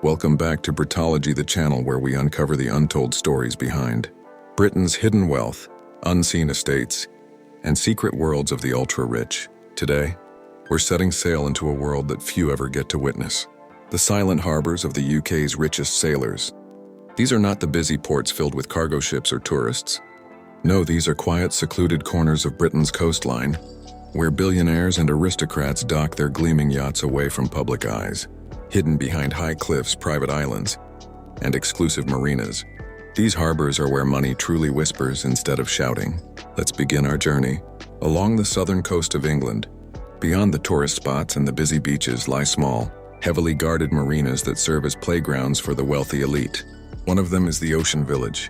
Welcome back to Britology, the channel where we uncover the untold stories behind Britain's hidden wealth, unseen estates, and secret worlds of the ultra-rich. Today, we're setting sail into a world that few ever get to witness. The Silent Harbours of the UK's richest sailors. These are not the busy ports filled with cargo ships or tourists. No, these are quiet, secluded corners of Britain's coastline, where billionaires and aristocrats dock their gleaming yachts away from public eyes, hidden behind high cliffs, private islands, and exclusive marinas. These harbors are where money truly whispers instead of shouting. Let's begin our journey. Along the southern coast of England, beyond the tourist spots and the busy beaches lie small, heavily guarded marinas that serve as playgrounds for the wealthy elite. One of them is the Ocean Village.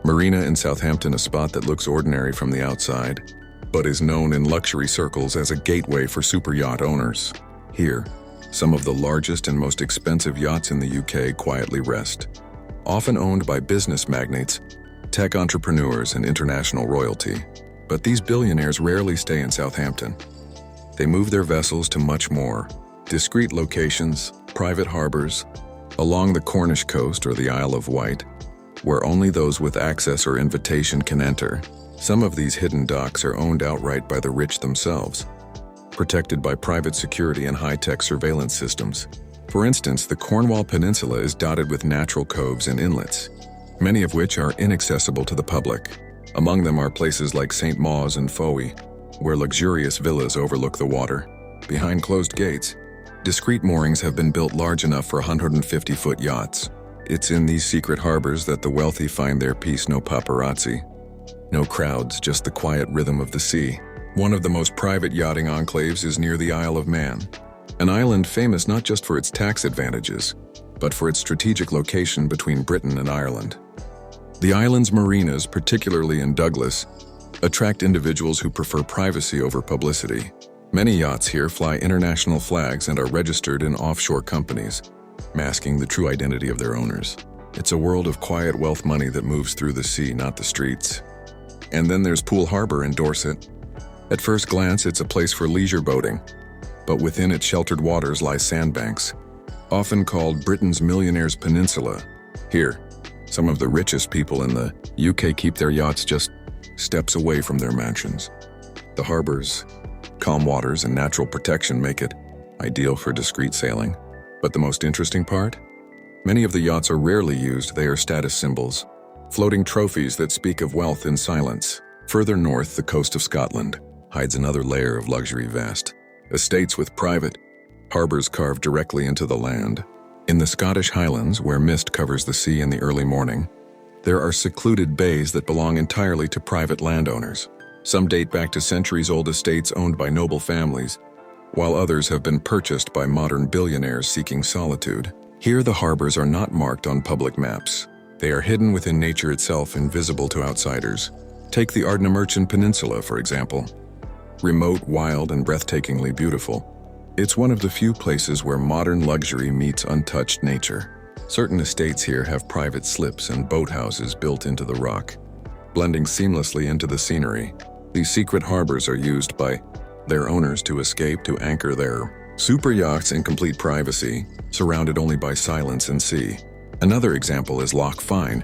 Marina in Southampton, a spot that looks ordinary from the outside, but is known in luxury circles as a gateway for superyacht owners. Here, some of the largest and most expensive yachts in the UK quietly rest, often owned by business magnates, tech entrepreneurs, and international royalty. But these billionaires rarely stay in Southampton. They move their vessels to much more discreet locations, private harbors, along the Cornish coast or the Isle of Wight, where only those with access or invitation can enter. Some of these hidden docks are owned outright by the rich themselves, protected by private security and high-tech surveillance systems. For instance, the Cornwall Peninsula is dotted with natural coves and inlets, many of which are inaccessible to the public. Among them are places like St. Mawes and Fowey, where luxurious villas overlook the water. Behind closed gates, discreet moorings have been built large enough for 150-foot yachts. It's in these secret harbors that the wealthy find their peace. No paparazzi, no crowds, just the quiet rhythm of the sea. One of the most private yachting enclaves is near the Isle of Man, an island famous not just for its tax advantages, but for its strategic location between Britain and Ireland. The island's marinas, particularly in Douglas, attract individuals who prefer privacy over publicity. Many yachts here fly international flags and are registered in offshore companies, masking the true identity of their owners. It's a world of quiet wealth money that moves through the sea, not the streets. And then there's Poole Harbour in Dorset. At first glance, it's a place for leisure boating, but within its sheltered waters lie sandbanks, often called Britain's Millionaires' Peninsula. Here, some of the richest people in the UK keep their yachts just steps away from their mansions. The harbour's calm waters and natural protection make it ideal for discreet sailing. But the most interesting part? Many of the yachts are rarely used. They are status symbols, floating trophies that speak of wealth in silence. Further north, the coast of Scotland hides another layer of luxury. Vast estates with private harbors carved directly into the land. In the Scottish Highlands, where mist covers the sea in the early morning, there are secluded bays that belong entirely to private landowners. Some date back to centuries-old estates owned by noble families, while others have been purchased by modern billionaires seeking solitude. Here, the harbors are not marked on public maps. They are hidden within nature itself, invisible to outsiders. Take the Ardnamurchan Peninsula, for example. Remote, wild, and breathtakingly beautiful, it's one of the few places where modern luxury meets untouched nature. Certain estates here have private slips and boathouses built into the rock, blending seamlessly into the scenery. These secret harbors are used by their owners to escape, to anchor their super yachts in complete privacy, surrounded only by silence and sea. Another example is Loch Fyne,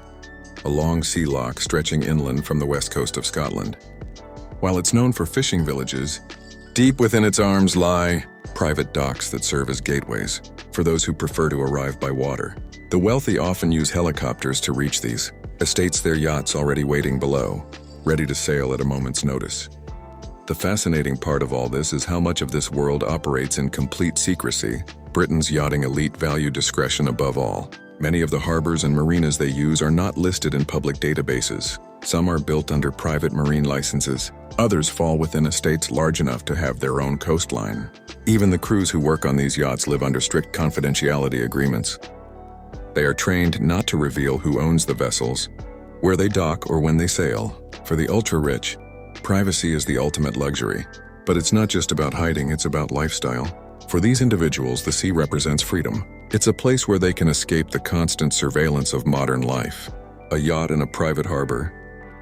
a long sea loch stretching inland from the west coast of Scotland. While it's known for fishing villages, deep within its arms lie private docks that serve as gateways for those who prefer to arrive by water. The wealthy often use helicopters to reach these estates, their yachts already waiting below, ready to sail at a moment's notice. The fascinating part of all this is how much of this world operates in complete secrecy. Britain's yachting elite value discretion above all. Many of the harbors and marinas they use are not listed in public databases. Some are built under private marine licenses. Others fall within estates large enough to have their own coastline. Even the crews who work on these yachts live under strict confidentiality agreements. They are trained not to reveal who owns the vessels, where they dock, or when they sail. For the ultra-rich, privacy is the ultimate luxury. But it's not just about hiding, it's about lifestyle. For these individuals, the sea represents freedom. It's a place where they can escape the constant surveillance of modern life. A yacht in a private harbor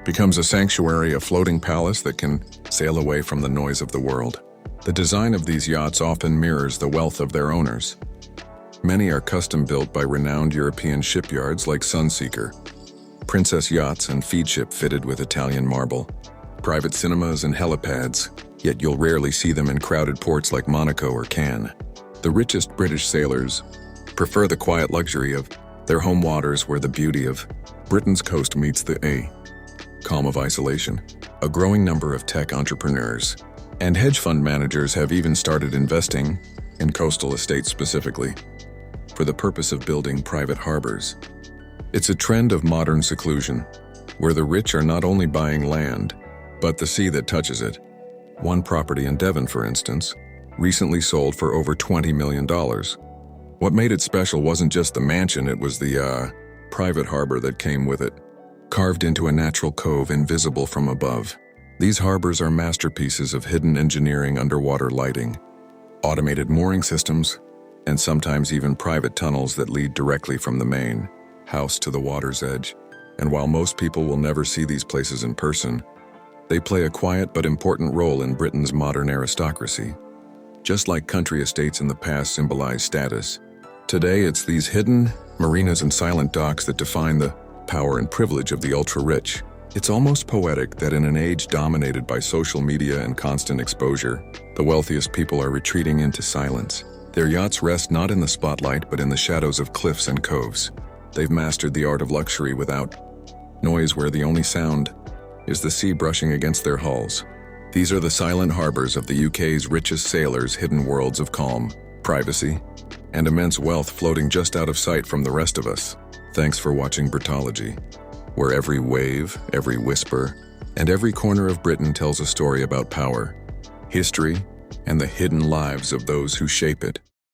becomes a sanctuary, a floating palace that can sail away from the noise of the world. The design of these yachts often mirrors the wealth of their owners. Many are custom-built by renowned European shipyards like Sunseeker, princess yachts and feed ship fitted with Italian marble, private cinemas and helipads, yet you'll rarely see them in crowded ports like Monaco or Cannes. The richest British sailors prefer the quiet luxury of their home waters where the beauty of Britain's coast meets the calm of isolation. A growing number of tech entrepreneurs and hedge fund managers have even started investing in coastal estates specifically for the purpose of building private harbors. It's a trend of modern seclusion, where the rich are not only buying land, but the sea that touches it. One property in Devon, for instance, recently sold for over $20 million. What made it special wasn't just the mansion, it was the private harbor that came with it, carved into a natural cove invisible from above. These harbors are masterpieces of hidden engineering, underwater lighting, automated mooring systems, and sometimes even private tunnels that lead directly from the main house to the water's edge. And while most people will never see these places in person, they play a quiet but important role in Britain's modern aristocracy. Just like country estates in the past symbolized status, today it's these hidden marinas and silent docks that define the power and privilege of the ultra-rich. It's almost poetic that in an age dominated by social media and constant exposure, the wealthiest people are retreating into silence. Their yachts rest not in the spotlight but in the shadows of cliffs and coves. They've mastered the art of luxury without noise, where the only sound is the sea brushing against their hulls. These are the silent harbors of the UK's richest sailors, hidden worlds of calm, privacy, and immense wealth floating just out of sight from the rest of us. Thanks for watching Britology, where every wave, every whisper, and every corner of Britain tells a story about power, history, and the hidden lives of those who shape it.